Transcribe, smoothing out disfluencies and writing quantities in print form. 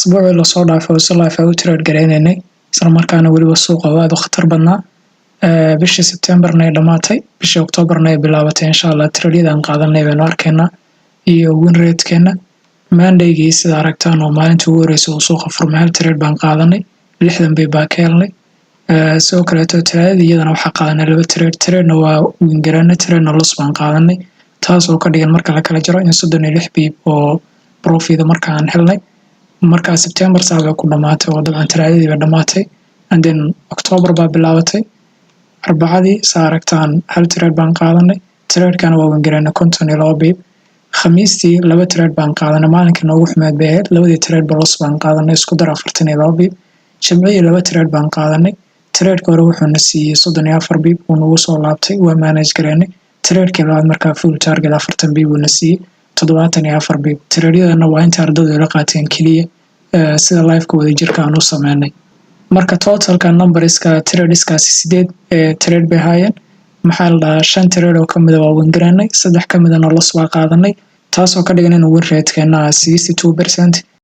asbuucii la soo dhaafay si live u trade gareynay isla markaana waliba suuqa aad u khatar badnaa bishii September ay dhamaatay bishii October ay bilaabatay insha Allah trade-yadan qaadanay baan arkaynaa iyo win rate-keena Monday-gii sida aragtaan oo maalintii ugu horeysay oo suuqa furmay hal trade baan qaadanay 60 bay baa ka helnay soo kale trade-yadana waxa qaadanay laba trade-na waa win garanay trade-na loss baan qaadanay taas oo ka dhigan marka la kala jaro in 36 pip oo profit markaan helnay marka September saaba ku dhamaatay oo dabcan trade-yadii ba dhamaatay and then October baa bilaabatay arbacadii saaragtaan hal trade baan qaadanay trade-kana waa win garanay 52 pip khamiistii laba trade baan qaadanay maalinka noogu xumeed bay ahayd labadii trade ba loss baan qaadanay isku dar 42 pip jimcihii laba trade baan qaadanay trade-ka hore wuxuu na siiyay 34 pip oo nagu soo laabtay waa manage gareynay trade-ka labaad markaa full target 40 pip uu na siiyay 74 pip trade-yadana waa inta ardaydu la qaateen kaliya sida live-ka wada jirka aan u sameynay marka totalka numberska trade-iskaasi 8 trade bay haayeen maxaa la dhahaa 5 trade oo kamid ah waa win garanay 3 kamid ahna loss waa qaadanay taas oo ka dhigan inuu win rate-keena 62%